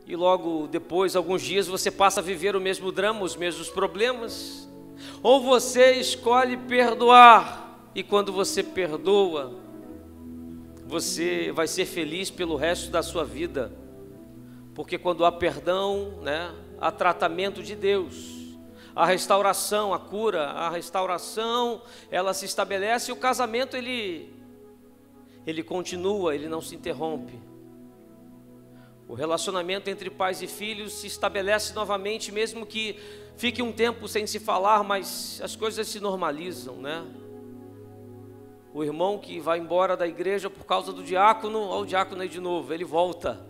e logo depois, alguns dias, você passa a viver o mesmo drama, os mesmos problemas. Ou você escolhe perdoar, e quando você perdoa, você vai ser feliz pelo resto da sua vida, porque quando há perdão, né, há tratamento de Deus, a restauração, a cura, a restauração, ela se estabelece, e o casamento ele continua, ele não se interrompe. O relacionamento entre pais e filhos se estabelece novamente, mesmo que fique um tempo sem se falar, mas as coisas se normalizam, né? O irmão que vai embora da igreja por causa do diácono, olha o diácono aí de novo, ele volta.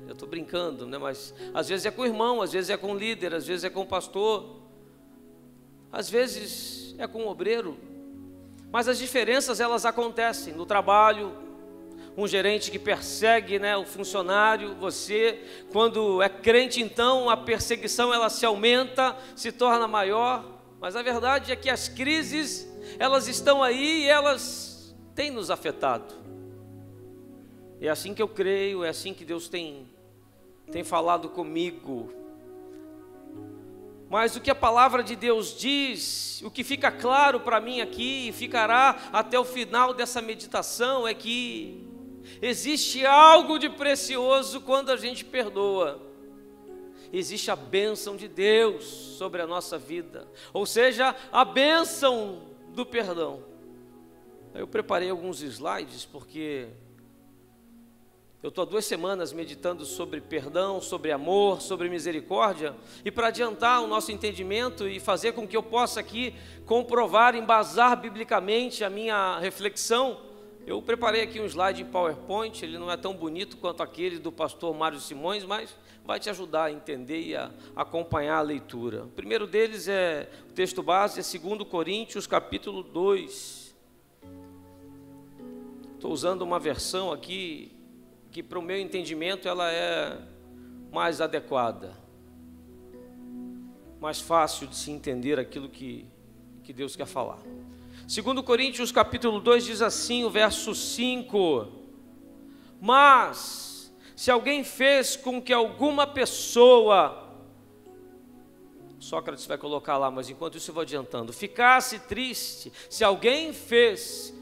Eu estou brincando, né? Mas às vezes é com o irmão, às vezes é com o líder, às vezes é com o pastor, às vezes é com o obreiro. Mas as diferenças, elas acontecem no trabalho. Um gerente que persegue, né, o funcionário, você, quando é crente, então a perseguição ela se aumenta, se torna maior. Mas a verdade é que as crises, elas estão aí e elas têm nos afetado. É assim que eu creio, é assim que Deus tem falado comigo. Mas o que a palavra de Deus diz, o que fica claro para mim aqui e ficará até o final dessa meditação é que existe algo de precioso quando a gente perdoa. Existe a bênção de Deus sobre a nossa vida, ou seja, a bênção do perdão. Eu preparei alguns slides porque eu estou há 2 semanas meditando sobre perdão, sobre amor, sobre misericórdia, e para adiantar o nosso entendimento e fazer com que eu possa aqui comprovar, embasar biblicamente a minha reflexão, eu preparei aqui um slide em PowerPoint. Ele não é tão bonito quanto aquele do pastor Mário Simões, mas vai te ajudar a entender e a acompanhar a leitura. O primeiro deles é, o texto base é 2 Coríntios capítulo 2. Estou usando uma versão aqui que para o meu entendimento ela é mais adequada, mais fácil de se entender aquilo que Deus quer falar. 2 Coríntios capítulo 2 diz assim, o verso 5: mas se alguém fez com que alguma pessoa, Sócrates vai colocar lá, mas enquanto isso eu vou adiantando, ficasse triste, se alguém fez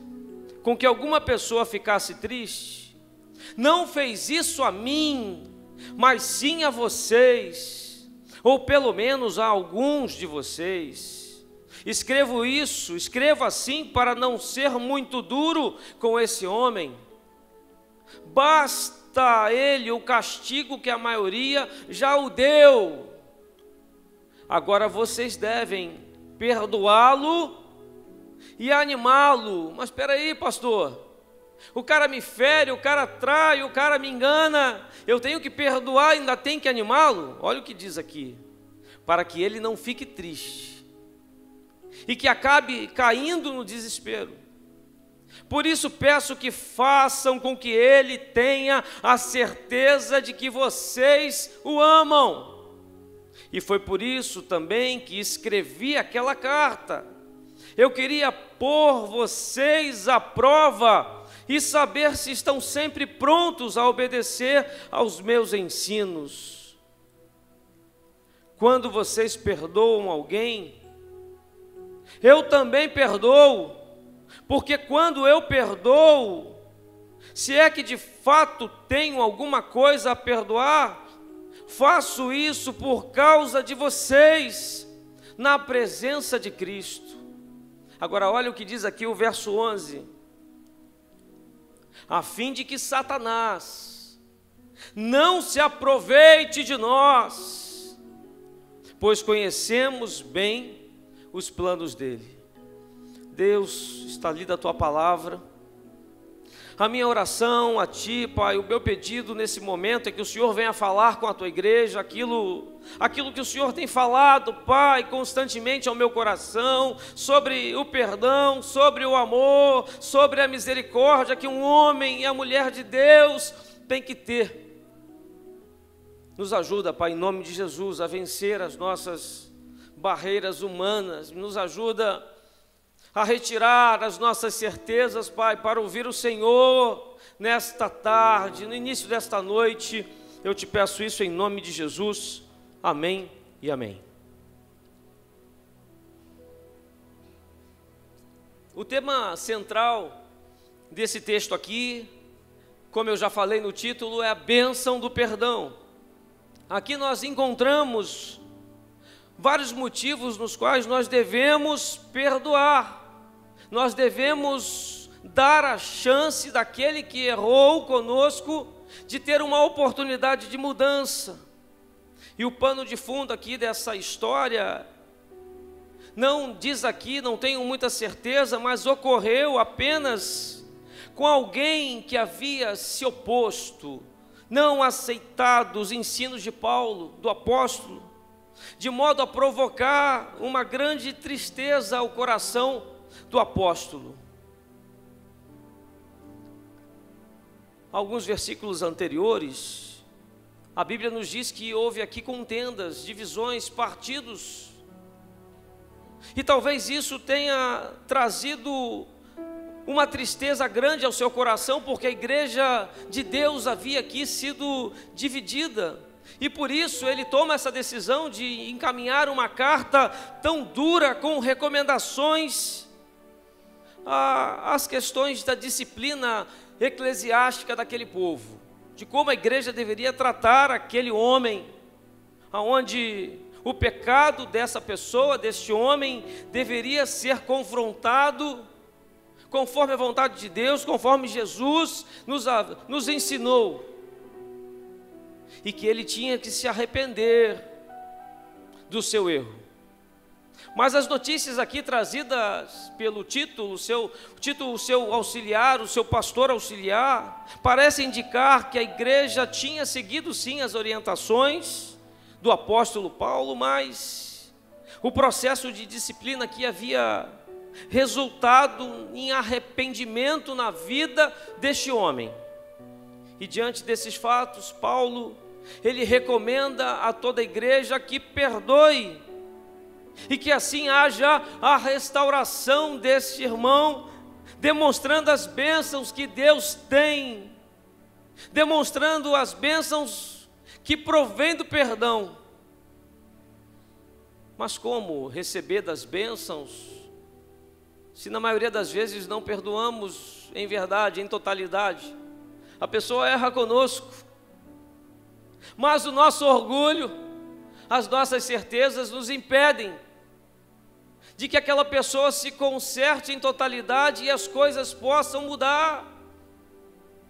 com que alguma pessoa ficasse triste, não fez isso a mim, mas sim a vocês, ou pelo menos a alguns de vocês. Escrevo assim para não ser muito duro com esse homem. Basta a ele o castigo que a maioria já o deu. Agora vocês devem perdoá-lo e animá-lo. Mas espera aí, pastor, o cara me fere, o cara trai, o cara me engana, eu tenho que perdoar e ainda tenho que animá-lo? Olha o que diz aqui: para que ele não fique triste e que acabe caindo no desespero. Por isso peço que façam com que ele tenha a certeza de que vocês o amam. E foi por isso também que escrevi aquela carta. Eu queria pôr vocês à prova e saber se estão sempre prontos a obedecer aos meus ensinos. Quando vocês perdoam alguém, eu também perdoo, porque quando eu perdoo, se é que de fato tenho alguma coisa a perdoar, faço isso por causa de vocês, na presença de Cristo. Agora olha o que diz aqui o verso 11: a fim de que Satanás não se aproveite de nós, pois conhecemos bem os planos dele. Deus, está lida a tua palavra. A minha oração a ti, Pai, o meu pedido nesse momento é que o Senhor venha falar com a tua igreja aquilo que o Senhor tem falado, Pai, constantemente ao meu coração, sobre o perdão, sobre o amor, sobre a misericórdia que um homem e a mulher de Deus tem que ter. Nos ajuda, Pai, em nome de Jesus, a vencer as nossas barreiras humanas, nos ajuda a retirar as nossas certezas, Pai, para ouvir o Senhor nesta tarde, no início desta noite, Eu te peço isso em nome de Jesus. Amém e amém. O tema central desse texto aqui, como eu já falei no título, é a bênção do perdão. Aqui nós encontramos vários motivos nos quais nós devemos perdoar. Nós devemos dar a chance daquele que errou conosco de ter uma oportunidade de mudança. E o pano de fundo aqui dessa história, não diz aqui, não tenho muita certeza, mas ocorreu apenas com alguém que havia se oposto, não aceitado os ensinos de Paulo, do apóstolo, de modo a provocar uma grande tristeza ao coração do apóstolo. Alguns versículos anteriores, a Bíblia nos diz que houve aqui contendas, divisões, partidos, e talvez isso tenha trazido uma tristeza grande ao seu coração, porque a igreja de Deus havia aqui sido dividida, e por isso ele toma essa decisão de encaminhar uma carta tão dura, com recomendações às questões da disciplina eclesiástica daquele povo, de como a igreja deveria tratar aquele homem, aonde o pecado dessa pessoa, deste homem, deveria ser confrontado conforme a vontade de Deus, conforme Jesus nos ensinou, e que ele tinha que se arrepender do seu erro. Mas as notícias aqui trazidas pelo Tito, o seu auxiliar, o seu pastor auxiliar, parecem indicar que a igreja tinha seguido sim as orientações do apóstolo Paulo, mas o processo de disciplina aqui havia resultado em arrependimento na vida deste homem. E diante desses fatos, Paulo, ele recomenda a toda a igreja que perdoe, e que assim haja a restauração deste irmão, demonstrando as bênçãos que Deus tem, demonstrando as bênçãos que provém do perdão. Mas como receber das bênçãos, se na maioria das vezes não perdoamos em verdade, em totalidade? A pessoa erra conosco, mas o nosso orgulho, as nossas certezas nos impedem de que aquela pessoa se conserte em totalidade e as coisas possam mudar.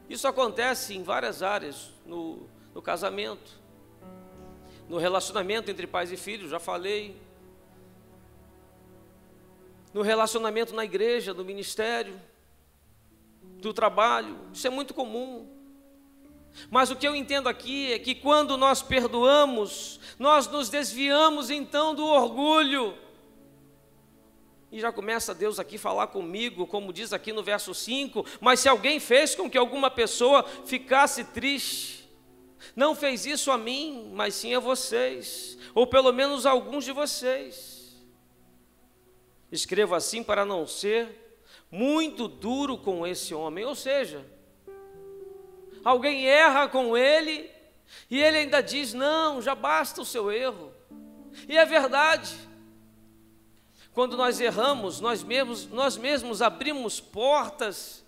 Isso acontece em várias áreas, no casamento, no relacionamento entre pais e filhos, já falei, no relacionamento na igreja, no ministério, do trabalho, isso é muito comum. Mas o que eu entendo aqui é que quando nós perdoamos, nós nos desviamos então do orgulho. E já começa Deus aqui a falar comigo, como diz aqui no verso 5, mas se alguém fez com que alguma pessoa ficasse triste, não fez isso a mim, mas sim a vocês, ou pelo menos a alguns de vocês. Escrevo assim para não ser muito duro com esse homem, ou seja, alguém erra com ele, e ele ainda diz, não, já basta o seu erro. E é verdade. Quando nós erramos, nós mesmos abrimos portas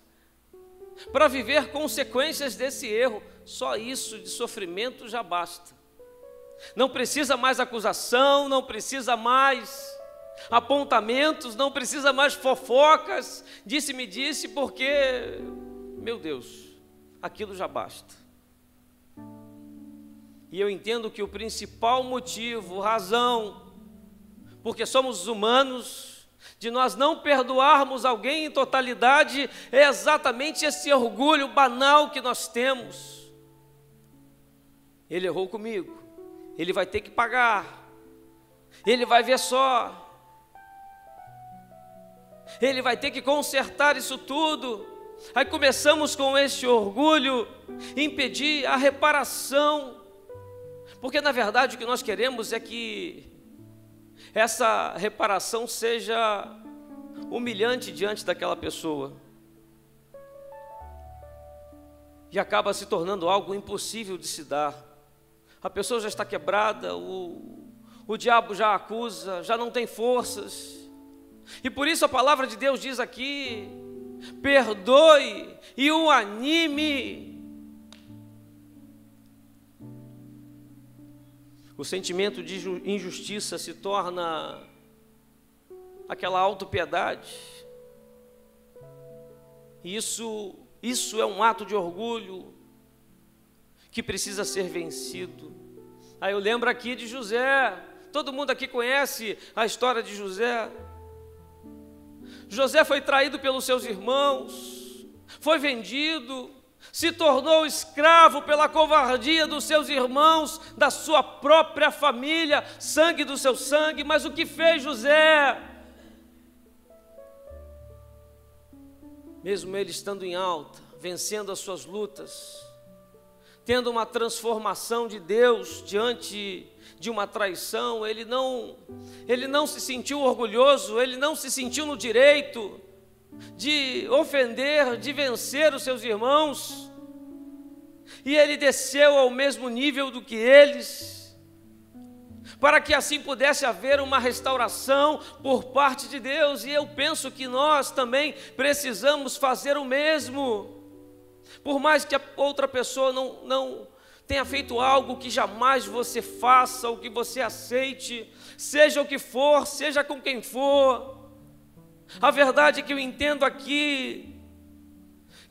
para viver consequências desse erro. Só isso de sofrimento já basta. Não precisa mais acusação, não precisa mais apontamentos, não precisa mais fofocas, disse-me disse, porque, meu Deus, aquilo já basta. E eu entendo que o principal motivo, razão, porque somos humanos, de nós não perdoarmos alguém em totalidade, é exatamente esse orgulho banal que nós temos. Ele errou comigo, ele vai ter que pagar, ele vai ver só, ele vai ter que consertar isso tudo. Aí começamos com esse orgulho, impedir a reparação, porque na verdade o que nós queremos é que essa reparação seja humilhante diante daquela pessoa, e acaba se tornando algo impossível de se dar. A pessoa já está quebrada, o diabo já acusa, já não tem forças. E por isso a palavra de Deus diz aqui: perdoe e o anime. O sentimento de injustiça se torna aquela autopiedade. Isso é um ato de orgulho que precisa ser vencido. Aí eu lembro aqui de José. Todo mundo aqui conhece a história de José. José foi traído pelos seus irmãos, foi vendido, se tornou escravo pela covardia dos seus irmãos, da sua própria família, sangue do seu sangue. Mas o que fez José? Mesmo ele estando em alta, vencendo as suas lutas, tendo uma transformação de Deus diante de uma traição, ele não se sentiu orgulhoso, ele não se sentiu no direito de ofender, de vencer os seus irmãos, e ele desceu ao mesmo nível do que eles, para que assim pudesse haver uma restauração por parte de Deus. E eu penso que nós também precisamos fazer o mesmo. Por mais que a outra pessoa não tenha feito algo que jamais você faça, ou que você aceite, seja o que for, seja com quem for, a verdade é que eu entendo aqui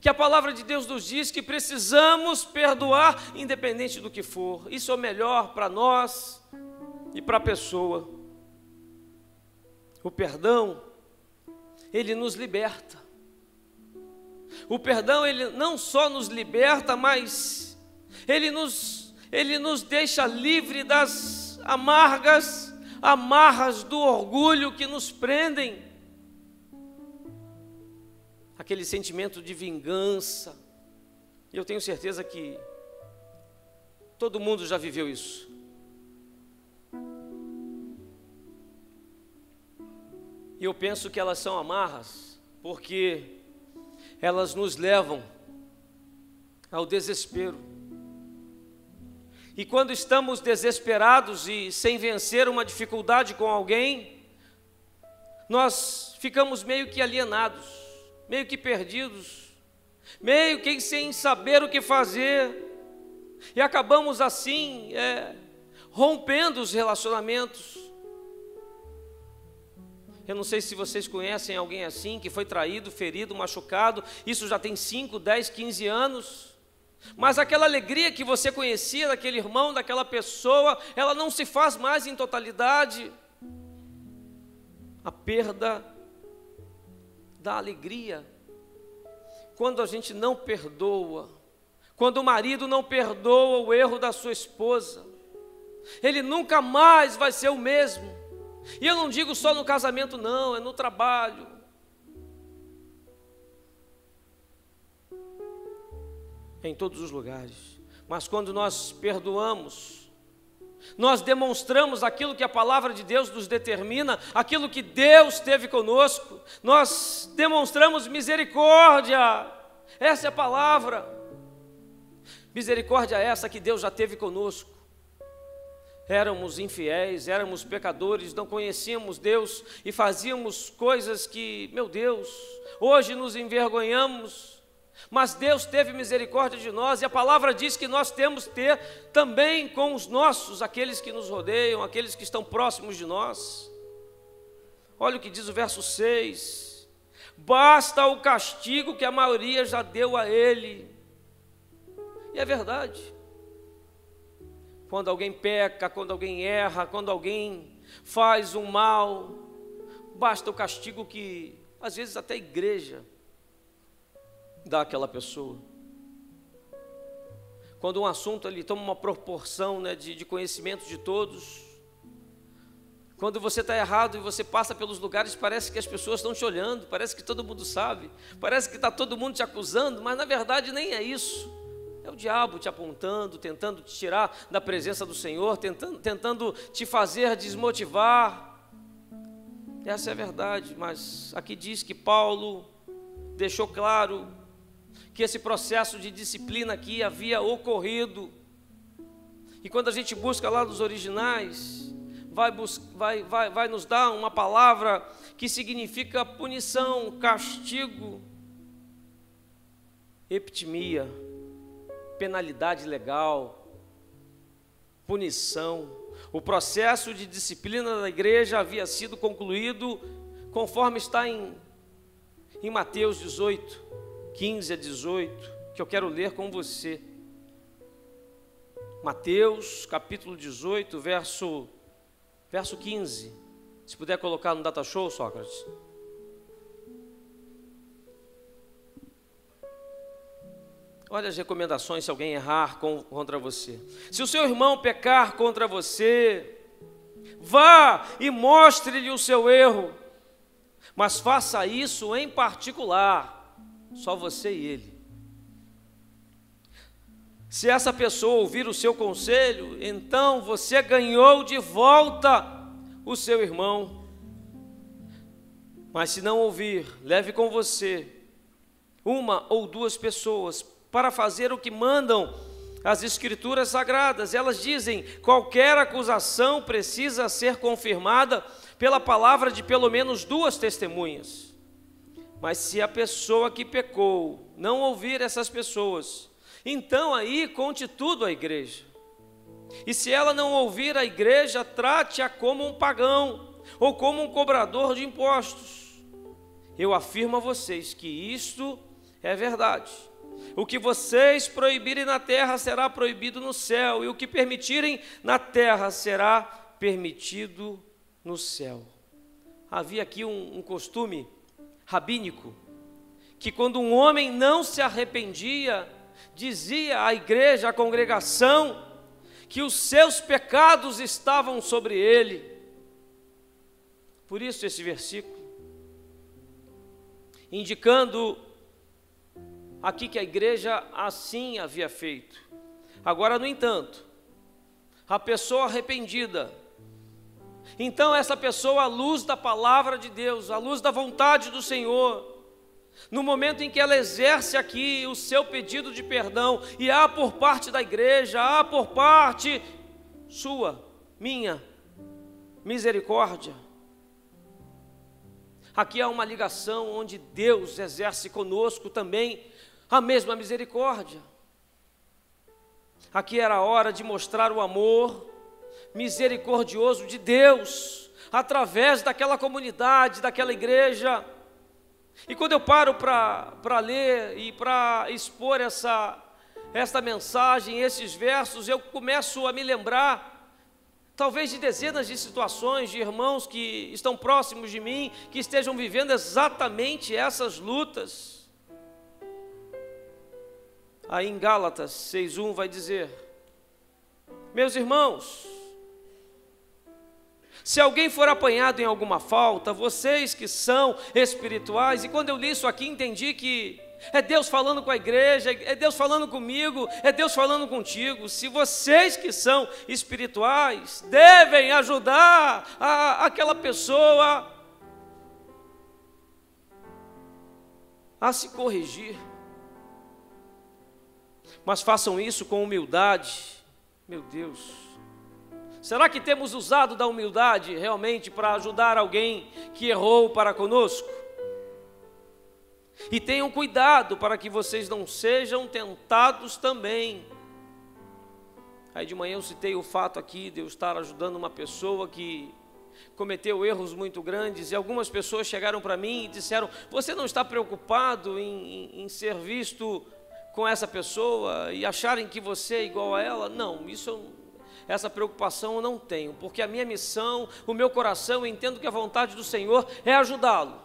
que a palavra de Deus nos diz que precisamos perdoar independente do que for. Isso é o melhor para nós e para a pessoa. O perdão, ele nos liberta. O perdão, ele não só nos liberta, mas ele nos deixa livre das amarras do orgulho que nos prendem. Aquele sentimento de vingança. E eu tenho certeza que todo mundo já viveu isso. E eu penso que elas são amarras porque elas nos levam ao desespero. E quando estamos desesperados e sem vencer uma dificuldade com alguém, nós ficamos meio que alienados, meio que perdidos, meio que sem saber o que fazer, e acabamos assim rompendo os relacionamentos. Eu não sei se vocês conhecem alguém assim, que foi traído, ferido, machucado. Isso já tem 5, 10, 15 anos. Mas aquela alegria que você conhecia daquele irmão, daquela pessoa, ela não se faz mais em totalidade. A perda da alegria. Quando a gente não perdoa, quando o marido não perdoa o erro da sua esposa, ele nunca mais vai ser o mesmo. E eu não digo só no casamento não, é no trabalho. Em todos os lugares. Mas quando nós perdoamos, nós demonstramos aquilo que a palavra de Deus nos determina, aquilo que Deus teve conosco. Nós demonstramos misericórdia. Essa é a palavra. Misericórdia é essa que Deus já teve conosco. Éramos infiéis, éramos pecadores, não conhecíamos Deus e fazíamos coisas que, meu Deus, hoje nos envergonhamos, mas Deus teve misericórdia de nós, e a palavra diz que nós temos que ter também com os nossos, aqueles que nos rodeiam, aqueles que estão próximos de nós. Olha o que diz o verso 6: basta o castigo que a maioria já deu a ele. E é verdade. Quando alguém peca, quando alguém erra, quando alguém faz um mal, basta o castigo que, às vezes, até a igreja dá àquela pessoa. Quando um assunto ele toma uma proporção de conhecimento de todos, quando você está errado e você passa pelos lugares, parece que as pessoas estão te olhando, parece que todo mundo sabe, parece que está todo mundo te acusando, mas na verdade nem é isso. É o diabo te apontando, tentando te tirar da presença do Senhor, tentando te fazer desmotivar. Essa é a verdade, mas aqui diz que Paulo deixou claro que esse processo de disciplina aqui havia ocorrido. E quando a gente busca lá nos originais, vai nos dar uma palavra que significa punição, castigo, epitimia, penalidade legal, punição. O processo de disciplina da igreja havia sido concluído conforme está em Mateus 18, 15 a 18, que eu quero ler com você. Mateus capítulo 18, verso 15. Se puder colocar no data show, Sócrates. Olha as recomendações se alguém errar contra você. Se o seu irmão pecar contra você, vá e mostre-lhe o seu erro, mas faça isso em particular, só você e ele. Se essa pessoa ouvir o seu conselho, então você ganhou de volta o seu irmão. Mas se não ouvir, leve com você uma ou duas pessoas para fazer o que mandam as Escrituras Sagradas. Elas dizem: qualquer acusação precisa ser confirmada pela palavra de pelo menos duas testemunhas. Mas se a pessoa que pecou não ouvir essas pessoas, então aí conte tudo à igreja. E se ela não ouvir a igreja, trate-a como um pagão ou como um cobrador de impostos. Eu afirmo a vocês que isto é verdade. O que vocês proibirem na terra será proibido no céu, e o que permitirem na terra será permitido no céu. Havia aqui um costume rabínico, que quando um homem não se arrependia, dizia à igreja, à congregação, que os seus pecados estavam sobre ele. Por isso esse versículo, indicando aqui que a igreja assim havia feito. Agora, no entanto, a pessoa arrependida, então essa pessoa, à luz da palavra de Deus, à luz da vontade do Senhor, no momento em que ela exerce aqui o seu pedido de perdão, e há por parte da igreja, há por parte sua, minha, misericórdia. Aqui há uma ligação onde Deus exerce conosco também a mesma misericórdia. Aqui era a hora de mostrar o amor misericordioso de Deus, através daquela comunidade, daquela igreja. E quando eu paro para ler e para expor esta mensagem, esses versos, eu começo a me lembrar, talvez de dezenas de situações, de irmãos que estão próximos de mim, que estejam vivendo exatamente essas lutas. Aí em Gálatas 6:1 vai dizer: meus irmãos, se alguém for apanhado em alguma falta, vocês que são espirituais, e quando eu li isso aqui entendi que é Deus falando com a igreja, é Deus falando comigo, é Deus falando contigo. Se vocês que são espirituais devem ajudar aquela pessoa a se corrigir, mas façam isso com humildade. Meu Deus, será que temos usado da humildade realmente para ajudar alguém que errou para conosco? E tenham cuidado para que vocês não sejam tentados também. Aí de manhã eu citei o fato aqui de eu estar ajudando uma pessoa que cometeu erros muito grandes, e algumas pessoas chegaram para mim e disseram: você não está preocupado em ser visto com essa pessoa e acharem que você é igual a ela? Não, essa preocupação eu não tenho, porque a minha missão, o meu coração, eu entendo que a vontade do Senhor é ajudá-lo.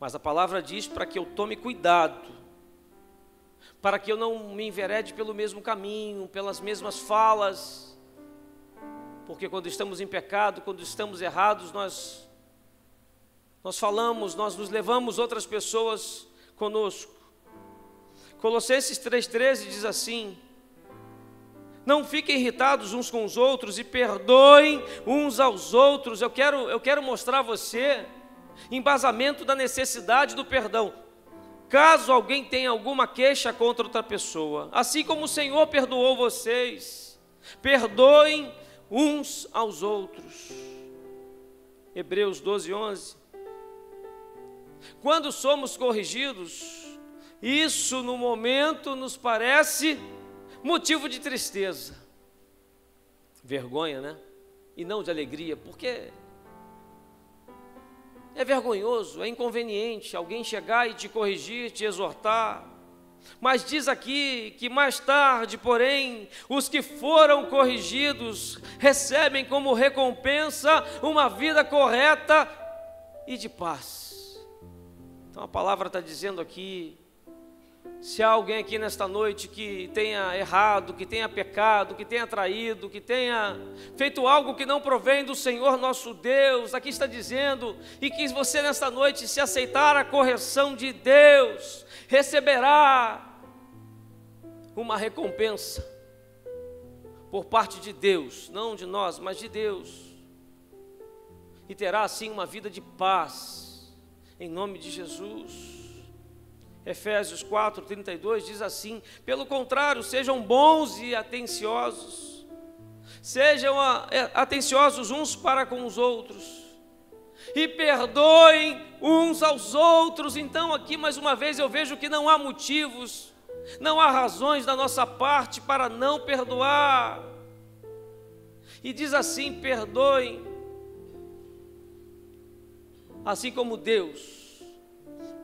Mas a palavra diz para que eu tome cuidado, para que eu não me enverede pelo mesmo caminho, pelas mesmas falas, porque quando estamos em pecado, quando estamos errados, nós falamos, nós nos levamos outras pessoas conosco. Colossenses 3,13 diz assim: não fiquem irritados uns com os outros e perdoem uns aos outros. Eu quero mostrar a você embasamento da necessidade do perdão. Caso alguém tenha alguma queixa contra outra pessoa, assim como o Senhor perdoou vocês, Perdoem uns aos outros. Hebreus 12, 11. Quando somos corrigidos, isso no momento nos parece motivo de tristeza, vergonha, né? E não de alegria, porque é vergonhoso, é inconveniente alguém chegar e te corrigir, te exortar. Mas diz aqui que mais tarde, porém, os que foram corrigidos recebem como recompensa uma vida correta e de paz. Então a palavra está dizendo aqui, se há alguém aqui nesta noite que tenha errado, que tenha pecado, que tenha traído, que tenha feito algo que não provém do Senhor nosso Deus, aqui está dizendo, e que você nesta noite, se aceitar a correção de Deus, receberá uma recompensa por parte de Deus, não de nós, mas de Deus, e terá assim uma vida de paz, em nome de Jesus. Efésios 4, 32 diz assim: pelo contrário, sejam bons e atenciosos, sejam atenciosos uns para com os outros, e perdoem uns aos outros. Então aqui mais uma vez eu vejo que não há motivos, não há razões da nossa parte para não perdoar. E diz assim: perdoem, assim como Deus,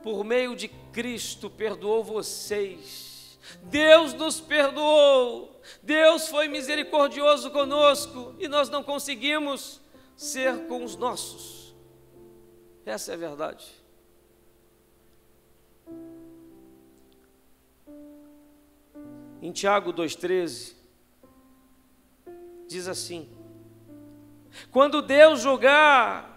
por meio de Cristo, perdoou vocês. Deus nos perdoou, Deus foi misericordioso conosco, e nós não conseguimos ser com os nossos. Essa é a verdade. Em Tiago 2,13, diz assim: quando Deus julgar,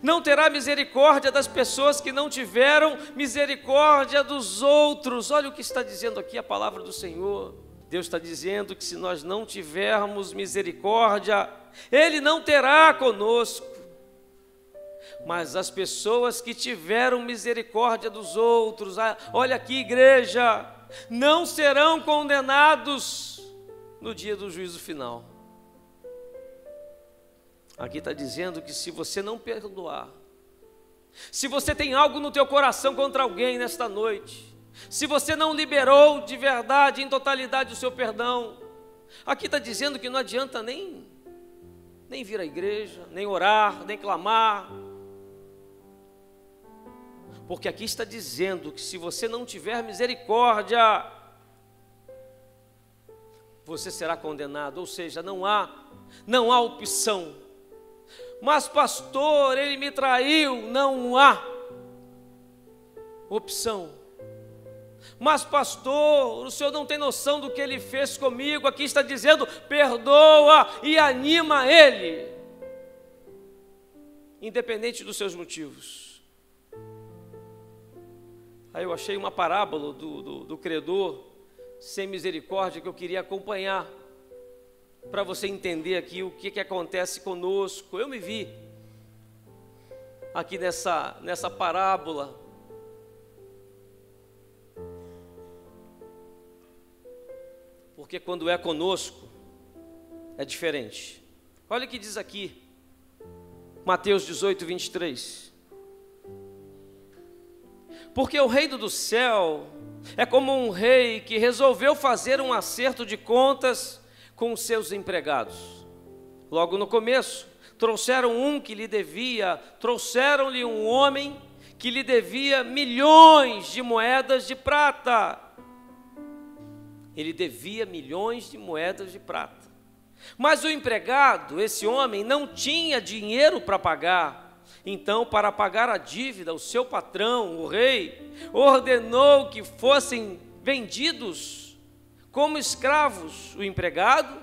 não terá misericórdia das pessoas que não tiveram misericórdia dos outros. Olha o que está dizendo aqui a palavra do Senhor. Deus está dizendo que se nós não tivermos misericórdia, Ele não terá conosco. Mas as pessoas que tiveram misericórdia dos outros, olha aqui, igreja, não serão condenados no dia do juízo final. Aqui está dizendo que se você não perdoar, se você tem algo no teu coração contra alguém nesta noite, se você não liberou de verdade, em totalidade o seu perdão, aqui está dizendo que não adianta nem vir à igreja, nem orar, nem clamar, porque aqui está dizendo que se você não tiver misericórdia, você será condenado, ou seja, não há opção. Mas pastor, ele me traiu, não há opção. Mas pastor, o senhor não tem noção do que ele fez comigo. Aqui está dizendo: perdoa e anima ele, independente dos seus motivos. Aí eu achei uma parábola do credor sem misericórdia que eu queria acompanhar, para você entender aqui o que acontece conosco. Eu me vi aqui nessa parábola. Porque quando é conosco, é diferente. Olha o que diz aqui, Mateus 18, 23. Porque o reino do céu é como um rei que resolveu fazer um acerto de contas com os seus empregados. Logo no começo, trouxeram-lhe um homem que lhe devia milhões de moedas de prata. Ele devia milhões de moedas de prata. Mas o empregado, esse homem, não tinha dinheiro para pagar. Então, para pagar a dívida, o seu patrão, o rei, ordenou que fossem vendidos como escravos o empregado,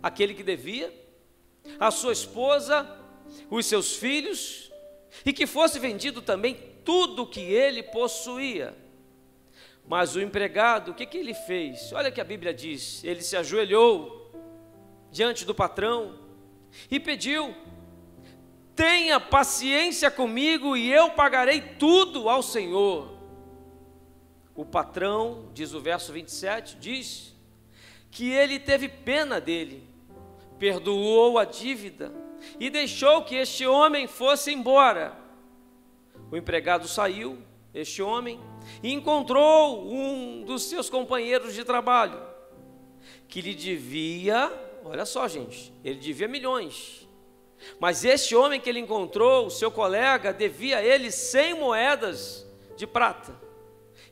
aquele que devia, a sua esposa, os seus filhos, e que fosse vendido também tudo o que ele possuía. Mas o empregado, o que ele fez? Olha o que a Bíblia diz: ele se ajoelhou diante do patrão e pediu: tenha paciência comigo e eu pagarei tudo ao Senhor. O patrão, diz o verso 27, diz que ele teve pena dele, perdoou a dívida e deixou que este homem fosse embora. O empregado saiu, este homem, e encontrou um dos seus companheiros de trabalho, que lhe devia, olha só gente, ele devia milhões, mas este homem que ele encontrou, o seu colega, devia a ele 100 moedas de prata.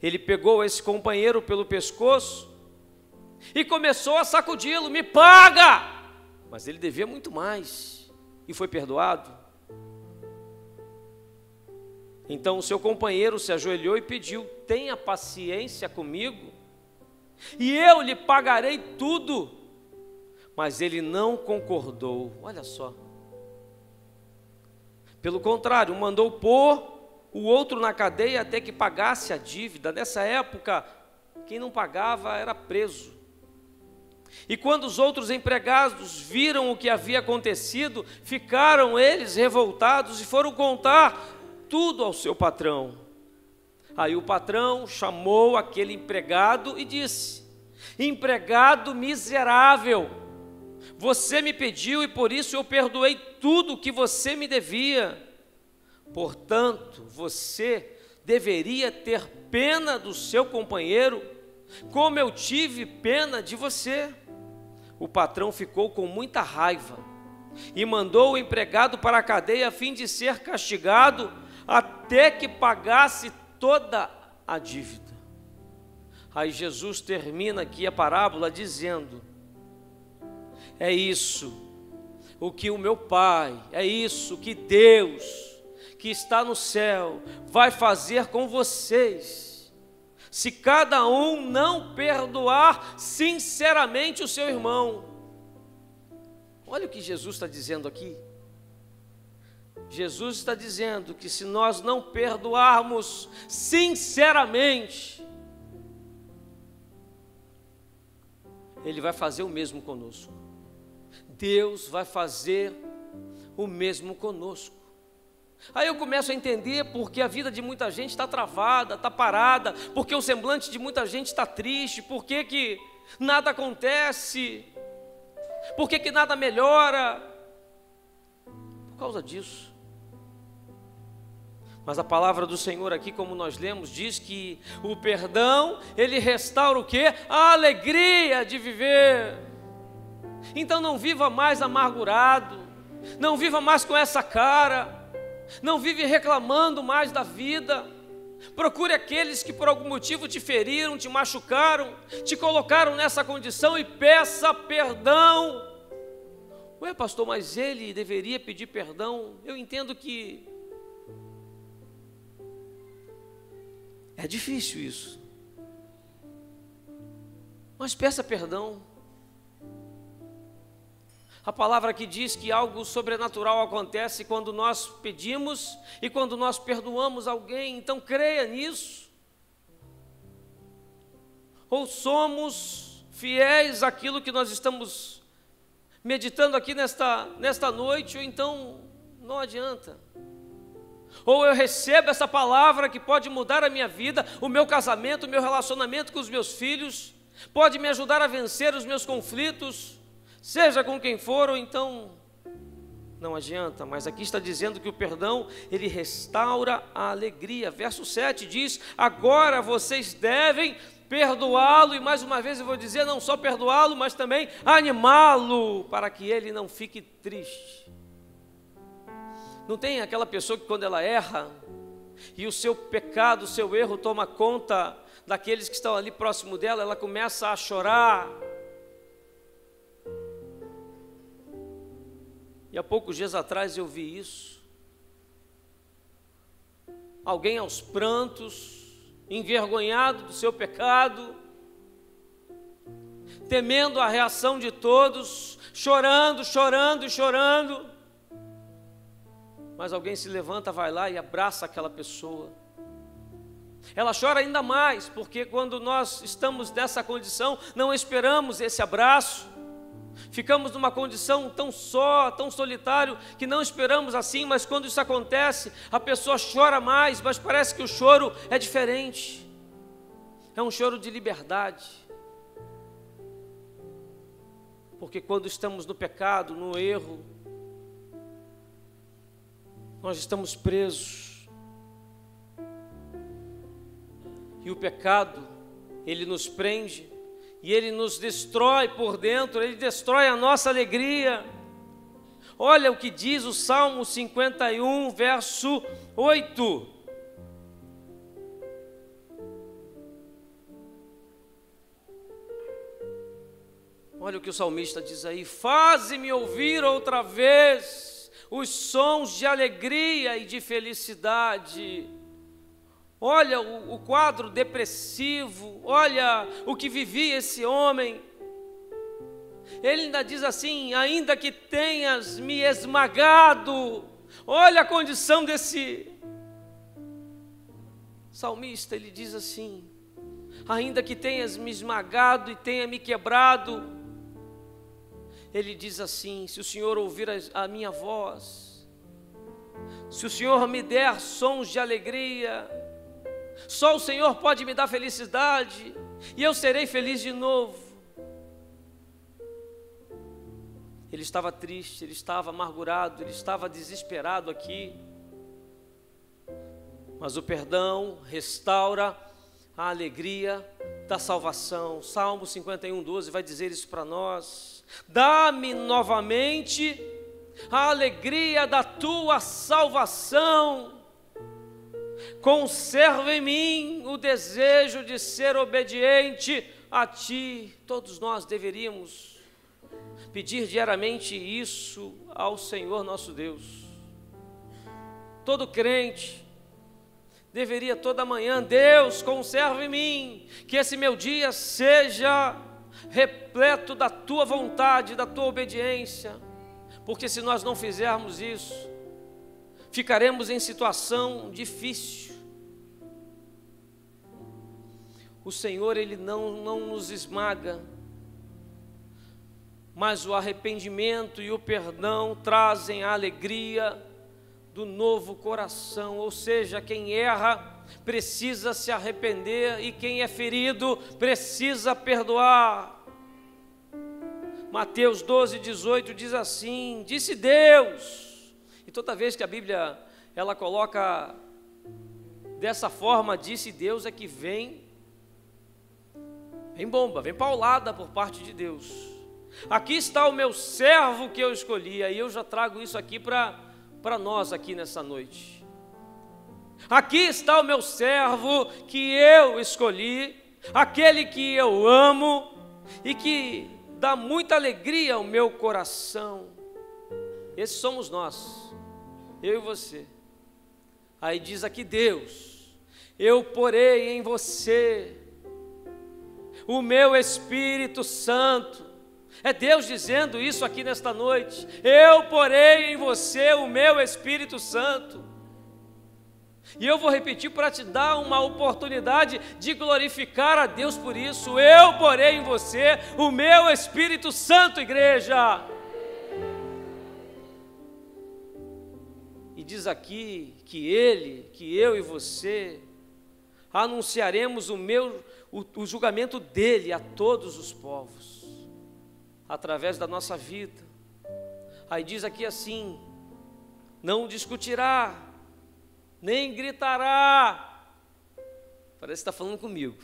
Ele pegou esse companheiro pelo pescoço e começou a sacudi-lo: me paga! Mas ele devia muito mais e foi perdoado. Então o seu companheiro se ajoelhou e pediu: tenha paciência comigo e eu lhe pagarei tudo. Mas ele não concordou, olha só. Pelo contrário, mandou pôr o outro na cadeia até que pagasse a dívida. Nessa época, quem não pagava era preso. E quando os outros empregados viram o que havia acontecido, ficaram eles revoltados e foram contar tudo ao seu patrão. Aí o patrão chamou aquele empregado e disse: empregado miserável, você me pediu e por isso eu perdoei tudo o que você me devia. Portanto, você deveria ter pena do seu companheiro, como eu tive pena de você. O patrão ficou com muita raiva e mandou o empregado para a cadeia a fim de ser castigado até que pagasse toda a dívida. Aí Jesus termina aqui a parábola dizendo: é isso o que o meu Pai, é isso que Deus, que está no céu, vai fazer com vocês, se cada um não perdoar sinceramente o seu irmão. Olha o que Jesus está dizendo aqui. Jesus está dizendo que se nós não perdoarmos sinceramente, Ele vai fazer o mesmo conosco. Deus vai fazer o mesmo conosco. Aí eu começo a entender porque a vida de muita gente está travada, está parada, porque o semblante de muita gente está triste, porque que nada acontece, porque que nada melhora, por causa disso. Mas a palavra do Senhor aqui, como nós lemos, diz que o perdão, ele restaura o quê? A alegria de viver. Então não viva mais amargurado, não viva mais com essa cara, não vive reclamando mais da vida. Procure aqueles que por algum motivo te feriram, te machucaram, te colocaram nessa condição e peça perdão. Ué, pastor, mas ele deveria pedir perdão? Eu entendo que é difícil isso, mas peça perdão. A palavra aqui diz que algo sobrenatural acontece quando nós pedimos e quando nós perdoamos alguém. Então creia nisso. Ou somos fiéis àquilo que nós estamos meditando aqui nesta noite, ou então não adianta. Ou eu recebo essa palavra que pode mudar a minha vida, o meu casamento, o meu relacionamento com os meus filhos, pode me ajudar a vencer os meus conflitos, seja com quem for, ou então não adianta. Mas aqui está dizendo que o perdão, ele restaura a alegria. Verso 7 diz: agora vocês devem perdoá-lo, e mais uma vez eu vou dizer, não só perdoá-lo, mas também animá-lo, para que ele não fique triste. Não tem aquela pessoa que quando ela erra, e o seu pecado, o seu erro toma conta daqueles que estão ali próximo dela, ela começa a chorar. E há poucos dias atrás eu vi isso. Alguém aos prantos, envergonhado do seu pecado, temendo a reação de todos, chorando, chorando e chorando. Mas alguém se levanta, vai lá e abraça aquela pessoa. Ela chora ainda mais, porque quando nós estamos nessa condição, não esperamos esse abraço. Ficamos numa condição tão só, tão solitário, que não esperamos assim, mas quando isso acontece, a pessoa chora mais, mas parece que o choro é diferente. É um choro de liberdade. Porque quando estamos no pecado, no erro, nós estamos presos. E o pecado, ele nos prende e ele nos destrói por dentro, ele destrói a nossa alegria. Olha o que diz o Salmo 51, verso 8. Olha o que o salmista diz aí: faze-me ouvir outra vez os sons de alegria e de felicidade. Olha o quadro depressivo, olha o que vivia esse homem. Ele ainda diz assim: ainda que tenhas me esmagado. Olha a condição desse salmista, ele diz assim: ainda que tenhas me esmagado e tenha me quebrado. Ele diz assim: se o Senhor ouvir a minha voz, se o Senhor me der sons de alegria, só o Senhor pode me dar felicidade, e eu serei feliz de novo. Ele estava triste, ele estava amargurado, ele estava desesperado aqui, mas o perdão restaura a alegria da salvação. Salmo 51, 12 vai dizer isso para nós: dá-me novamente a alegria da tua salvação, conserva em mim o desejo de ser obediente a ti. Todos nós deveríamos pedir diariamente isso ao Senhor nosso Deus. Todo crente deveria toda manhã: Deus, conserva em mim, que esse meu dia seja repleto da tua vontade, da tua obediência, porque se nós não fizermos isso, ficaremos em situação difícil. O Senhor, Ele não nos esmaga, mas o arrependimento e o perdão trazem a alegria do novo coração. Ou seja, quem erra precisa se arrepender e quem é ferido precisa perdoar. Mateus 12, 18 diz assim: disse Deus. E toda vez que a Bíblia ela coloca dessa forma, disse Deus, é que vem bomba, vem paulada por parte de Deus. Aqui está o meu servo que eu escolhi. Aí eu já trago isso aqui para nós aqui nessa noite. Aqui está o meu servo que eu escolhi, aquele que eu amo e que dá muita alegria ao meu coração. Esses somos nós, eu e você. Aí diz aqui Deus: eu porei em você o meu Espírito Santo. É Deus dizendo isso aqui nesta noite: eu porei em você o meu Espírito Santo. E eu vou repetir para te dar uma oportunidade de glorificar a Deus por isso. Eu porei em você o meu Espírito Santo, igreja. E diz aqui que ele, que eu e você anunciaremos o julgamento dele a todos os povos, através da nossa vida. Aí diz aqui assim: não discutirá, nem gritará. Parece que está falando comigo.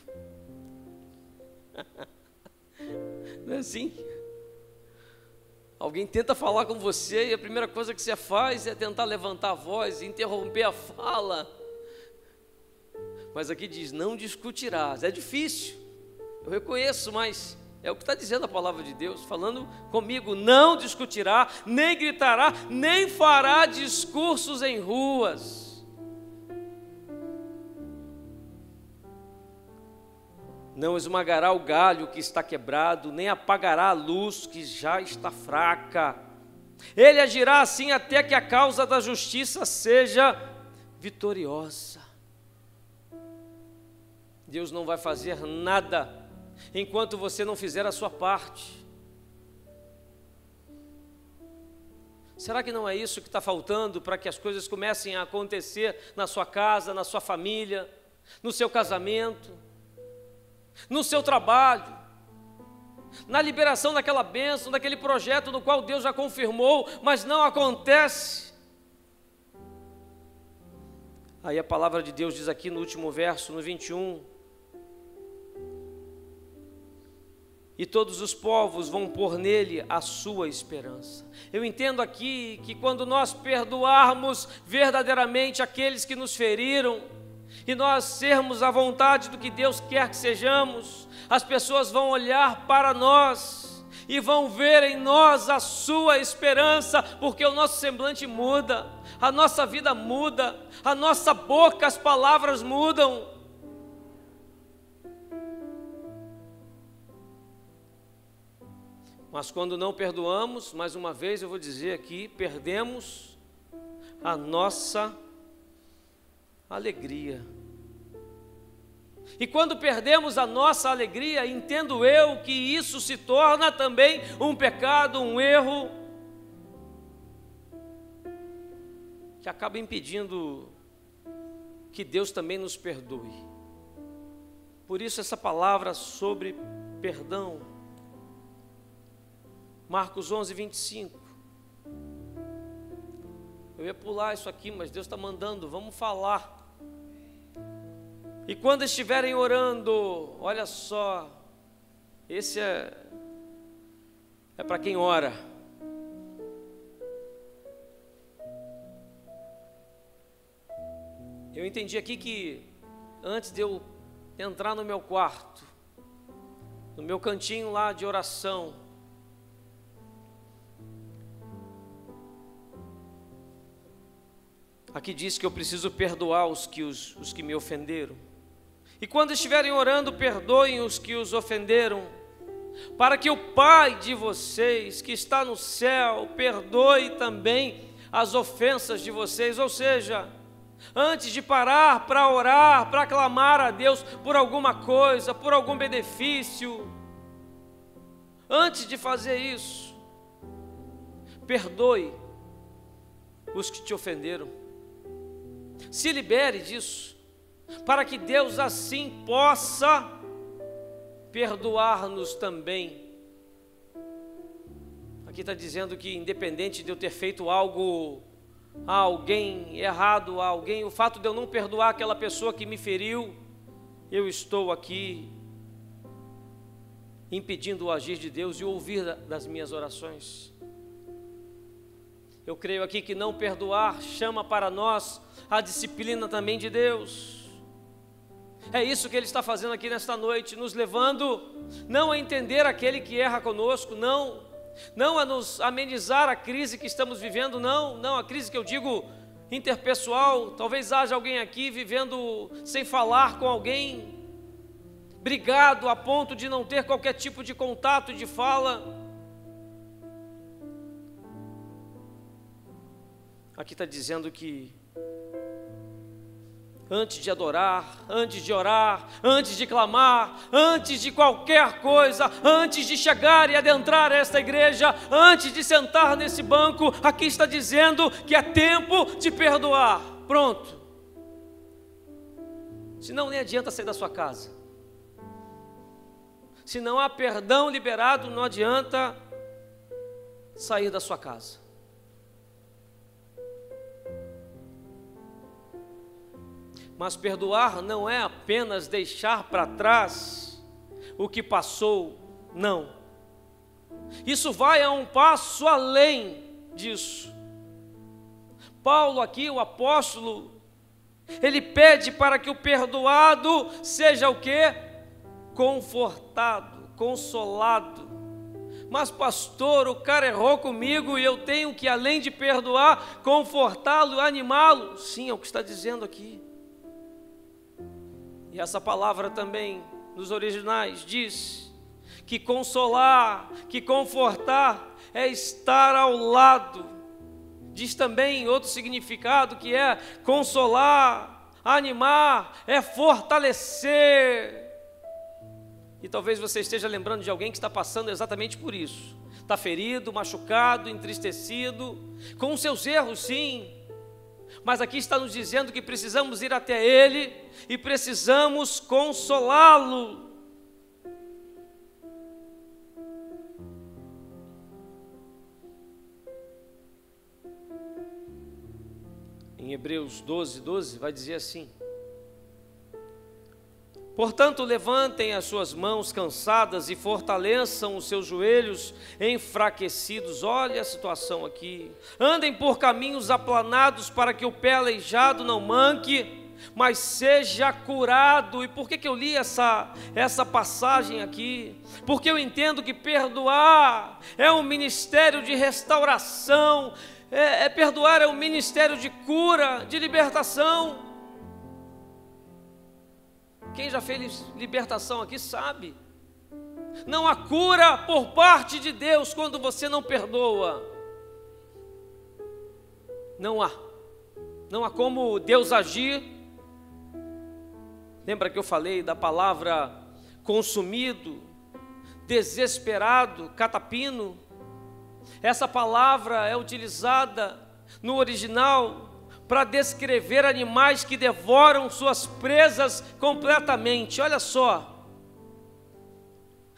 Não é assim? Alguém tenta falar com você e a primeira coisa que você faz é tentar levantar a voz, interromper a fala. Mas aqui diz: não discutirás. É difícil, eu reconheço, mas é o que está dizendo a palavra de Deus, falando comigo: não discutirá, nem gritará, nem fará discursos em ruas. Não esmagará o galho que está quebrado, nem apagará a luz que já está fraca. Ele agirá assim até que a causa da justiça seja vitoriosa. Deus não vai fazer nada enquanto você não fizer a sua parte. Será que não é isso que está faltando para que as coisas comecem a acontecer na sua casa, na sua família, no seu casamento, no seu trabalho? na liberação daquela bênção, daquele projeto no qual Deus já confirmou, mas não acontece. Aí a palavra de Deus diz aqui no último verso, no 21, e todos os povos vão pôr nele a sua esperança. Eu entendo aqui que quando nós perdoarmos verdadeiramente aqueles que nos feriram, e nós sermos à vontade do que Deus quer que sejamos, as pessoas vão olhar para nós e vão ver em nós a sua esperança, porque o nosso semblante muda, a nossa vida muda, a nossa boca, as palavras mudam. Mas quando não perdoamos, mais uma vez eu vou dizer aqui, perdemos a nossa alegria. E quando perdemos a nossa alegria, entendo eu que isso se torna também um pecado, um erro, que acaba impedindo que Deus também nos perdoe. Por isso essa palavra sobre perdão. Marcos 11, 25. Eu ia pular isso aqui, mas Deus está mandando, vamos falar. E quando estiverem orando, olha só, esse é para quem ora. Eu entendi aqui que antes de eu entrar no meu quarto, no meu cantinho lá de oração, aqui diz que eu preciso perdoar os que me ofenderam. E quando estiverem orando, perdoem os que os ofenderam, para que o Pai de vocês, que está no céu, perdoe também as ofensas de vocês. Ou seja, antes de parar para orar, para clamar a Deus por alguma coisa, por algum benefício, antes de fazer isso, perdoe os que te ofenderam. Se libere disso, para que Deus assim possa perdoar-nos também. Aqui está dizendo que independente de eu ter feito algo a alguém errado, a alguém, o fato de eu não perdoar aquela pessoa que me feriu, eu estou aqui impedindo o agir de Deus e o ouvir das minhas orações. Eu creio aqui que não perdoar chama para nós a disciplina também de Deus. É isso que Ele está fazendo aqui nesta noite, nos levando não a entender aquele que erra conosco, não a nos amenizar a crise que estamos vivendo, não a crise que eu digo interpessoal. Talvez haja alguém aqui vivendo sem falar com alguém, brigado a ponto de não ter qualquer tipo de contato, de fala. Aqui está dizendo que antes de adorar, antes de orar, antes de clamar, antes de qualquer coisa, antes de chegar e adentrar esta igreja, antes de sentar nesse banco, aqui está dizendo que é tempo de perdoar. Pronto. Senão nem adianta sair da sua casa. Se não há perdão liberado, não adianta sair da sua casa. Mas perdoar não é apenas deixar para trás o que passou, não. Isso vai a um passo além disso. Paulo aqui, o apóstolo, ele pede para que o perdoado seja o quê? Confortado, consolado. Mas pastor, o cara errou comigo e eu tenho que, além de perdoar, confortá-lo, animá-lo. Sim, é o que está dizendo aqui. E essa palavra também, nos originais, diz que consolar, que confortar, é estar ao lado. Diz também outro significado que é consolar, animar, é fortalecer. E talvez você esteja lembrando de alguém que está passando exatamente por isso. Está ferido, machucado, entristecido, com seus erros, sim. Mas aqui está nos dizendo que precisamos ir até Ele e precisamos consolá-lo. em Hebreus 12, vai dizer assim: portanto, levantem as suas mãos cansadas e fortaleçam os seus joelhos enfraquecidos. Olha a situação aqui. Andem por caminhos aplanados para que o pé aleijado não manque, mas seja curado. E por que eu li essa passagem aqui? Porque eu entendo que perdoar é um ministério de restauração, perdoar é um ministério de cura, de libertação. Quem já fez libertação aqui sabe. Não há cura por parte de Deus quando você não perdoa. Não há como Deus agir. Lembra que eu falei da palavra consumido, desesperado, catapino? Essa palavra é utilizada no original para descrever animais que devoram suas presas completamente. Olha só,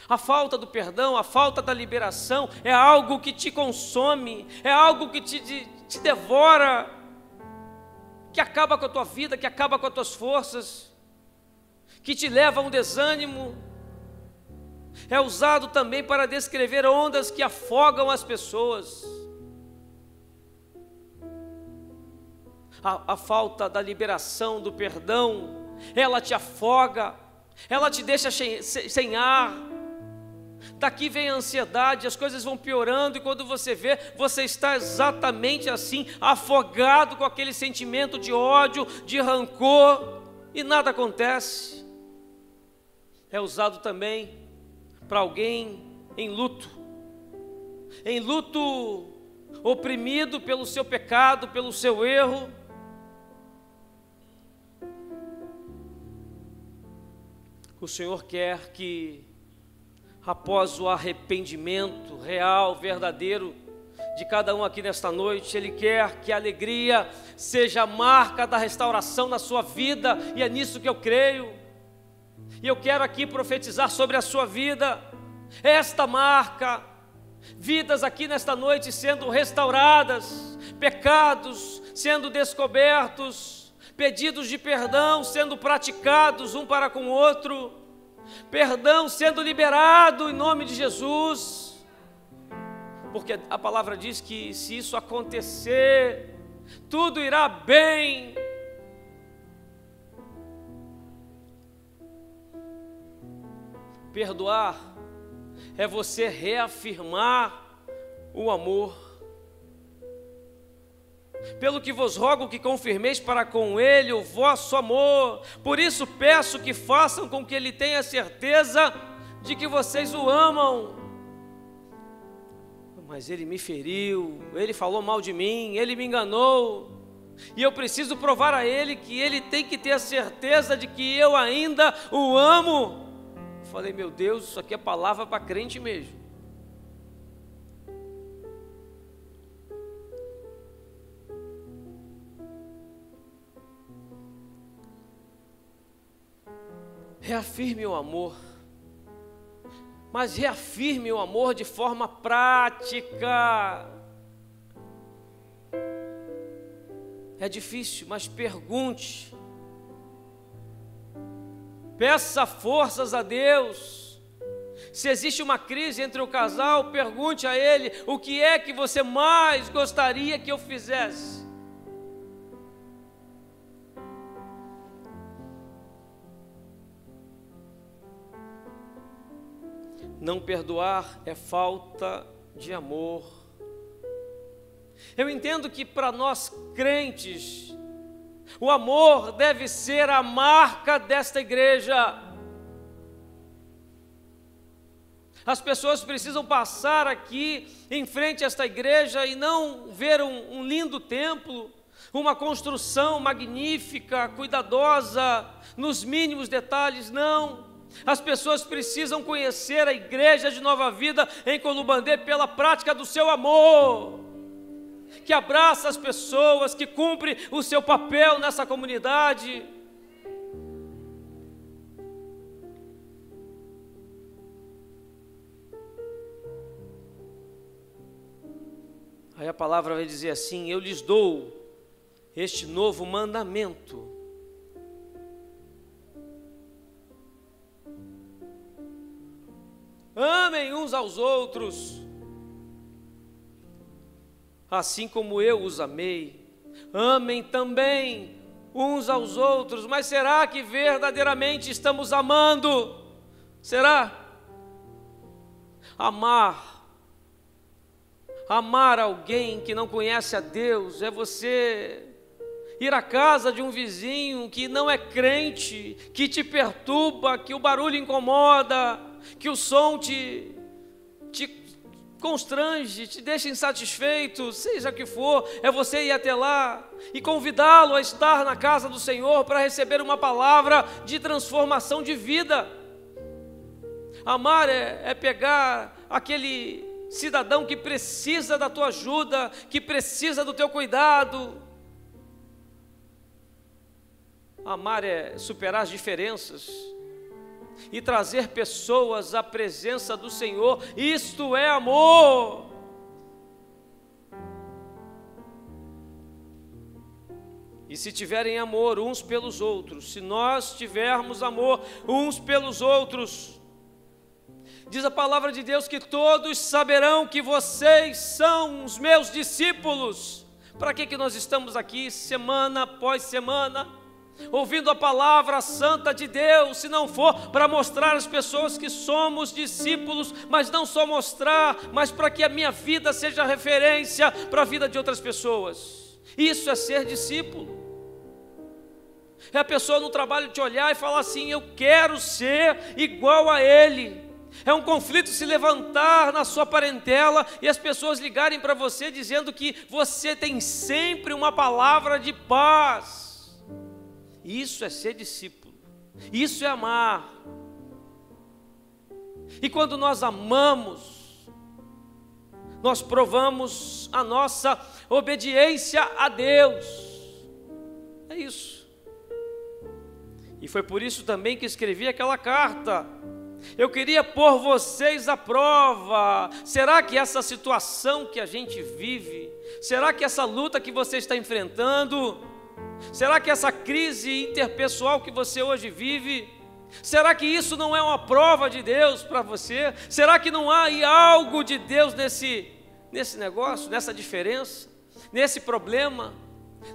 a falta do perdão, a falta da liberação é algo que te consome, é algo que te devora, que acaba com a tua vida, que acaba com as tuas forças, que te leva a um desânimo. É usado também para descrever ondas que afogam as pessoas. A falta da liberação, do perdão, ela te afoga, ela te deixa sem ar. Daqui vem a ansiedade, as coisas vão piorando, e quando você vê, você está exatamente assim, afogado com aquele sentimento de ódio, de rancor, e nada acontece. É usado também para alguém em luto, oprimido pelo seu pecado, pelo seu erro. O Senhor quer que, após o arrependimento real, verdadeiro, de cada um aqui nesta noite, Ele quer que a alegria seja a marca da restauração na sua vida, e é nisso que eu creio. E eu quero aqui profetizar sobre a sua vida, esta marca, vidas aqui nesta noite sendo restauradas, pecados sendo descobertos, pedidos de perdão sendo praticados um para com o outro, perdão sendo liberado em nome de Jesus, porque a palavra diz que se isso acontecer, tudo irá bem. Perdoar é você reafirmar o amor. Pelo que vos rogo que confirmeis para com ele o vosso amor. Por isso peço que façam com que ele tenha certeza de que vocês o amam. Mas ele me feriu, ele falou mal de mim, ele me enganou, e eu preciso provar a ele que ele tem que ter a certeza de que eu ainda o amo. Falei, meu Deus, isso aqui é palavra para crente mesmo. Reafirme o amor, mas reafirme o amor de forma prática. É difícil, mas pergunte. Peça forças a Deus. Se existe uma crise entre o casal, pergunte a ele: o que é que você mais gostaria que eu fizesse? Não perdoar é falta de amor. Eu entendo que para nós crentes, o amor deve ser a marca desta igreja. As pessoas precisam passar aqui em frente a esta igreja e não ver um lindo templo, uma construção magnífica, cuidadosa, nos mínimos detalhes, não. As pessoas precisam conhecer a igreja de Nova Vida em Columbandê pela prática do seu amor, que abraça as pessoas, que cumpre o seu papel nessa comunidade. Aí a palavra vai dizer assim: eu lhes dou este novo mandamento. Amem uns aos outros, assim como eu os amei. Amem também uns aos outros. Mas será que verdadeiramente estamos amando? Será? Amar alguém que não conhece a Deus é você ir à casa de um vizinho que não é crente, que te perturba, que o barulho incomoda, que o som te constrange, te deixa insatisfeito, seja o que for. É você ir até lá e convidá-lo a estar na casa do Senhor para receber uma palavra de transformação de vida. Amar é pegar aquele cidadão que precisa da tua ajuda, que precisa do teu cuidado. Amar é superar as diferenças e trazer pessoas à presença do Senhor. Isto é amor. E se tiverem amor uns pelos outros, se nós tivermos amor uns pelos outros, diz a palavra de Deus que todos saberão que vocês são os meus discípulos. Para que nós estamos aqui semana após semana, ouvindo a palavra santa de Deus, se não for para mostrar às pessoas que somos discípulos, mas não só mostrar, mas para que a minha vida seja referência para a vida de outras pessoas. Isso é ser discípulo. É a pessoa no trabalho te olhar e falar assim: eu quero ser igual a ele. É um conflito se levantar na sua parentela e as pessoas ligarem para você dizendo que você tem sempre uma palavra de paz. Isso é ser discípulo, isso é amar. E quando nós amamos, nós provamos a nossa obediência a Deus. É isso. E foi por isso também que escrevi aquela carta. Eu queria pôr vocês à prova. Será que essa situação que a gente vive, será que essa luta que você está enfrentando, será que essa crise interpessoal que você hoje vive, será que isso não é uma prova de Deus para você? Será que não há aí algo de Deus nesse negócio, nessa diferença, nesse problema,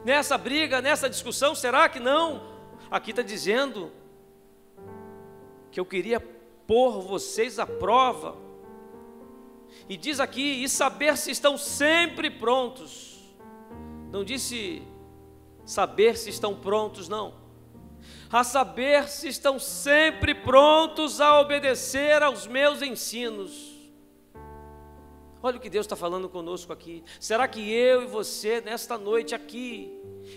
nessa briga, nessa discussão? Será que não? Aqui está dizendo que eu queria pôr vocês à prova. E diz aqui, e saber se estão sempre prontos. Não disse saber se estão prontos, não. A saber se estão sempre prontos a obedecer aos meus ensinos. Olha o que Deus está falando conosco aqui. Será que eu e você, nesta noite aqui,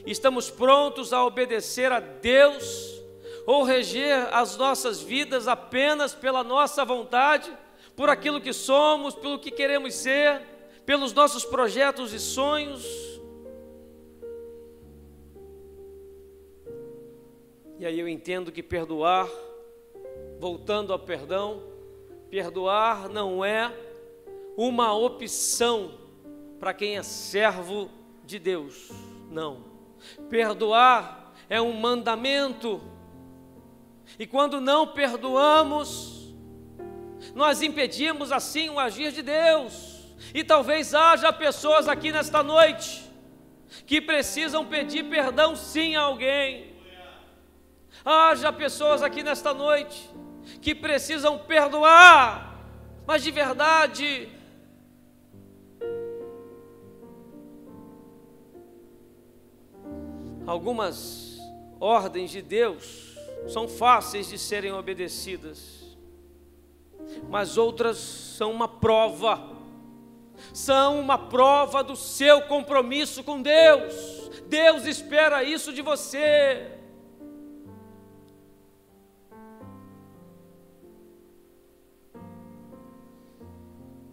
estamos prontos a obedecer a Deus? Ou reger as nossas vidas apenas pela nossa vontade, por aquilo que somos, pelo que queremos ser, pelos nossos projetos e sonhos? E aí eu entendo que perdoar, voltando ao perdão, perdoar não é uma opção para quem é servo de Deus, não. Perdoar é um mandamento. E quando não perdoamos, nós impedimos assim o agir de Deus. E talvez haja pessoas aqui nesta noite que precisam pedir perdão sim a alguém. Haja pessoas aqui nesta noite que precisam perdoar, mas de verdade. Algumas ordens de Deus são fáceis de serem obedecidas, mas outras são uma prova do seu compromisso com Deus. Deus espera isso de você.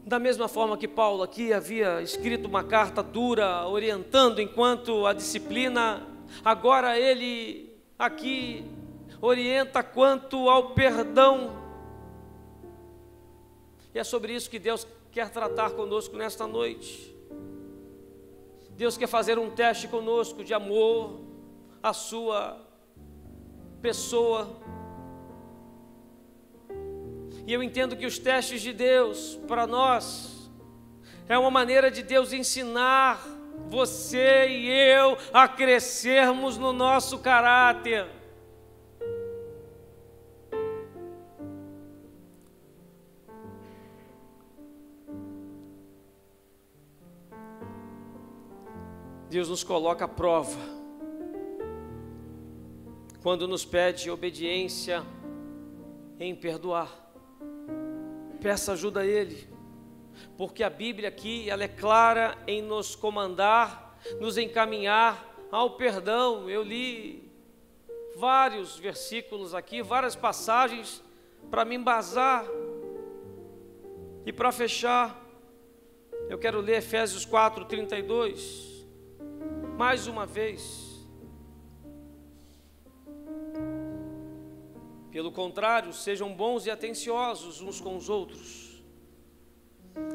Da mesma forma que Paulo aqui havia escrito uma carta dura, orientando enquanto a disciplina, agora ele aqui orienta quanto ao perdão. E é sobre isso que Deus quer tratar conosco nesta noite. Deus quer fazer um teste conosco de amor à sua pessoa. E eu entendo que os testes de Deus para nós é uma maneira de Deus ensinar você e eu a crescermos no nosso caráter. Deus nos coloca à prova quando nos pede obediência em perdoar. Peça ajuda a Ele, porque a Bíblia aqui, ela é clara em nos comandar, nos encaminhar ao perdão. Eu li vários versículos aqui, várias passagens para me embasar. E para fechar, eu quero ler Efésios 4:32, mais uma vez. Pelo contrário, sejam bons e atenciosos uns com os outros.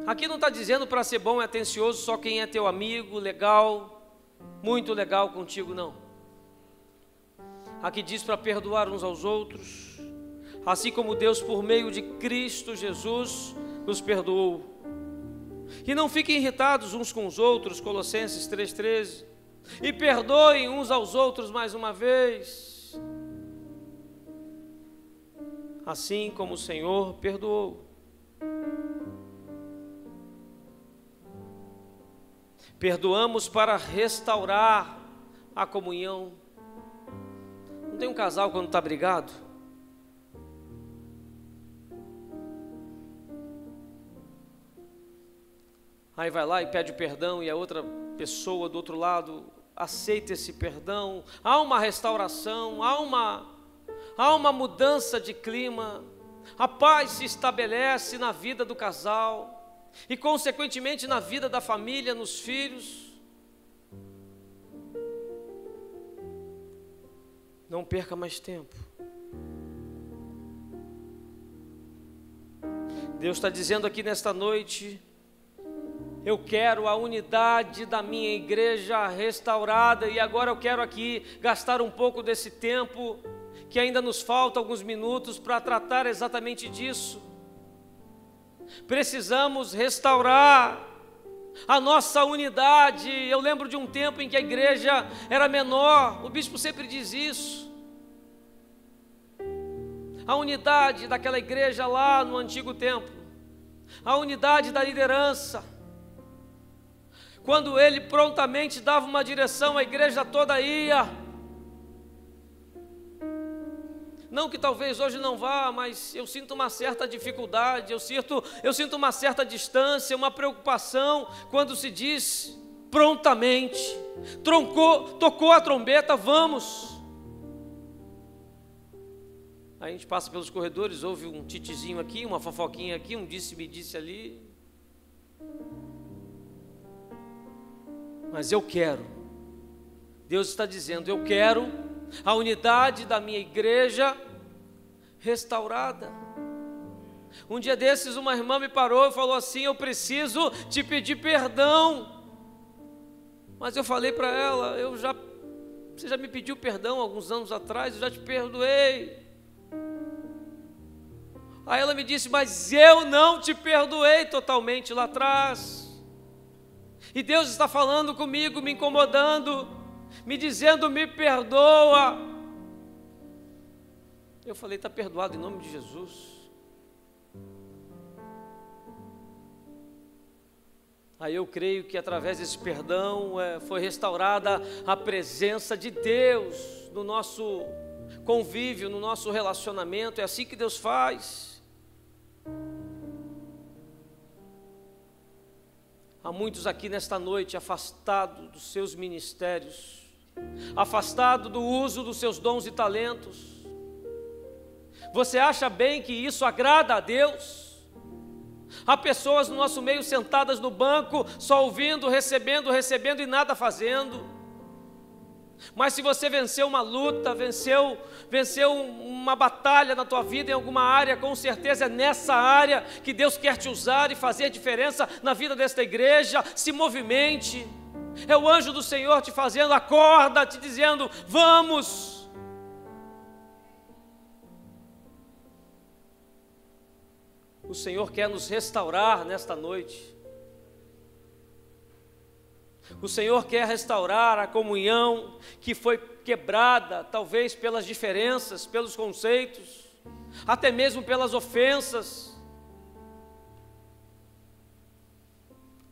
Aqui não está dizendo para ser bom e atencioso só quem é teu amigo, legal, muito legal contigo, não. Aqui diz para perdoar uns aos outros, assim como Deus, por meio de Cristo Jesus, nos perdoou. E não fiquem irritados uns com os outros, Colossenses 3:13, e perdoem uns aos outros mais uma vez, assim como o Senhor perdoou. Perdoamos para restaurar a comunhão. Não tem um casal quando está brigado? Aí vai lá e pede o perdão e a outra pessoa do outro lado aceita esse perdão. Há uma restauração, há uma mudança de clima. A paz se estabelece na vida do casal e consequentemente na vida da família, nos filhos. Não perca mais tempo. Deus está dizendo aqui nesta noite: eu quero a unidade da minha igreja restaurada. E agora eu quero aqui gastar um pouco desse tempo, que ainda nos falta alguns minutos, para tratar exatamente disso. Precisamos restaurar a nossa unidade. Eu lembro de um tempo em que a igreja era menor, o bispo sempre diz isso. A unidade daquela igreja lá no antigo templo, a unidade da liderança. Quando ele prontamente dava uma direção, a igreja toda ia. Não que talvez hoje não vá, mas eu sinto uma certa dificuldade, eu sinto uma certa distância, uma preocupação quando se diz prontamente, tocou a trombeta, vamos. Aí a gente passa pelos corredores, ouve um titizinho aqui, uma fofoquinha aqui, um disse-me-disse ali. Mas eu quero, Deus está dizendo, eu quero a unidade da minha igreja restaurada. Um dia desses uma irmã me parou e falou assim: eu preciso te pedir perdão. Mas eu falei para ela: você já me pediu perdão alguns anos atrás, eu já te perdoei. Aí ela me disse: mas eu não te perdoei totalmente lá atrás. E Deus está falando comigo, me incomodando, me dizendo: me perdoa. Eu falei: está perdoado em nome de Jesus. Aí eu creio que através desse perdão foi restaurada a presença de Deus no nosso convívio, no nosso relacionamento. É assim que Deus faz. Há muitos aqui nesta noite afastados dos seus ministérios, afastados do uso dos seus dons e talentos. Você acha bem que isso agrada a Deus? Há pessoas no nosso meio sentadas no banco, só ouvindo, recebendo e nada fazendo. Mas se você venceu uma luta, venceu uma batalha na tua vida em alguma área, com certeza é nessa área que Deus quer te usar e fazer a diferença na vida desta igreja. Se movimente, É o anjo do Senhor te fazendo, acorda, te dizendo, vamos. O Senhor quer nos restaurar nesta noite. O Senhor quer restaurar a comunhão que foi quebrada, talvez pelas diferenças, pelos conceitos, até mesmo pelas ofensas.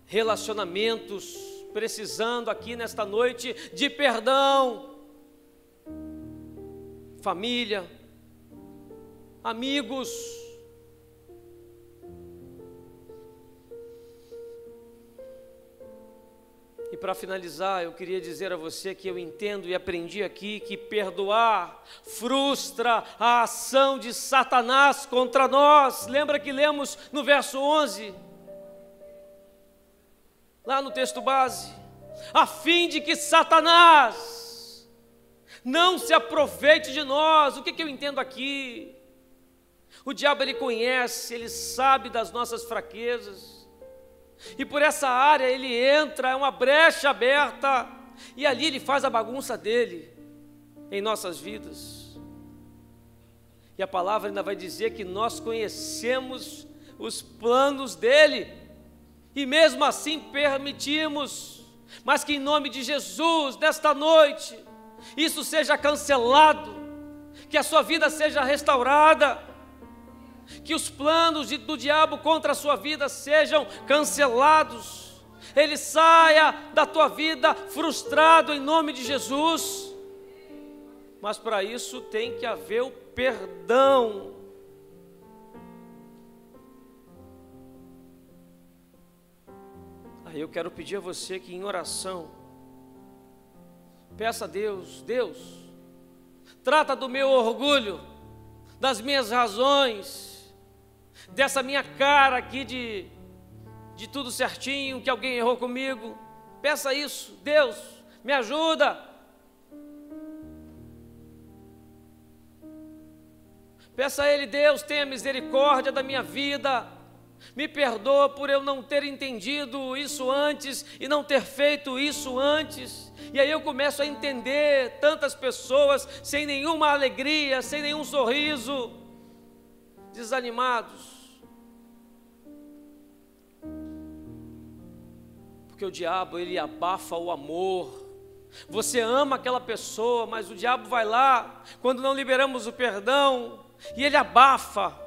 Relacionamentos precisando aqui nesta noite de perdão. Família, amigos. E para finalizar, eu queria dizer a você que eu entendo e aprendi aqui que perdoar frustra a ação de Satanás contra nós. Lembra que lemos no verso 11? Lá no texto base. A fim de que Satanás não se aproveite de nós. O que eu entendo aqui? O diabo, ele conhece, ele sabe das nossas fraquezas. E por essa área ele entra, é uma brecha aberta, e ali ele faz a bagunça dele em nossas vidas. E a palavra ainda vai dizer que nós conhecemos os planos dele, e mesmo assim permitimos, mas que em nome de Jesus, nesta noite, isso seja cancelado, que a sua vida seja restaurada, que os planos do diabo contra a sua vida sejam cancelados, ele saia da tua vida frustrado em nome de Jesus. Mas para isso tem que haver o perdão. Aí eu quero pedir a você que em oração, peça a Deus, Deus, trata do meu orgulho, das minhas razões, dessa minha cara aqui de tudo certinho, que alguém errou comigo. Peça isso, Deus, me ajuda. Peça a Ele, Deus, tenha misericórdia da minha vida, me perdoa por eu não ter entendido isso antes e não ter feito isso antes. E aí eu começo a entender tantas pessoas sem nenhuma alegria, sem nenhum sorriso, desanimados. Porque o diabo, ele abafa o amor. Você ama aquela pessoa, mas o diabo vai lá, quando não liberamos o perdão, e ele abafa,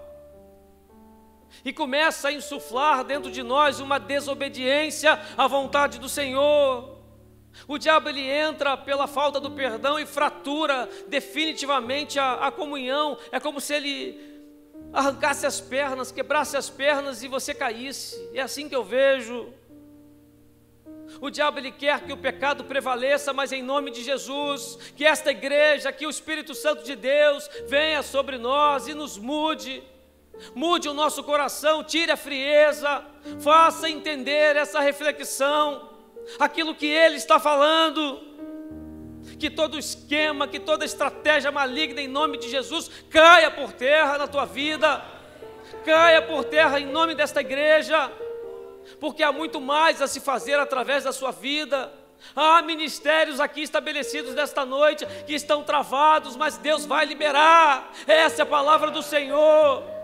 e começa a insuflar dentro de nós uma desobediência à vontade do Senhor. O diabo, ele entra pela falta do perdão e fratura definitivamente a comunhão. É como se ele arrancasse as pernas, quebrasse as pernas e você caísse. É assim que eu vejo. O diabo, ele quer que o pecado prevaleça, mas em nome de Jesus, que esta igreja, que o Espírito Santo de Deus venha sobre nós e nos mude. Mude o nosso coração, tire a frieza, faça entender essa reflexão, aquilo que Ele está falando, que todo esquema, que toda estratégia maligna em nome de Jesus caia por terra na tua vida, caia por terra em nome desta igreja, porque há muito mais a se fazer através da sua vida. Há ministérios aqui estabelecidos nesta noite que estão travados, mas Deus vai liberar. Essa é a palavra do Senhor.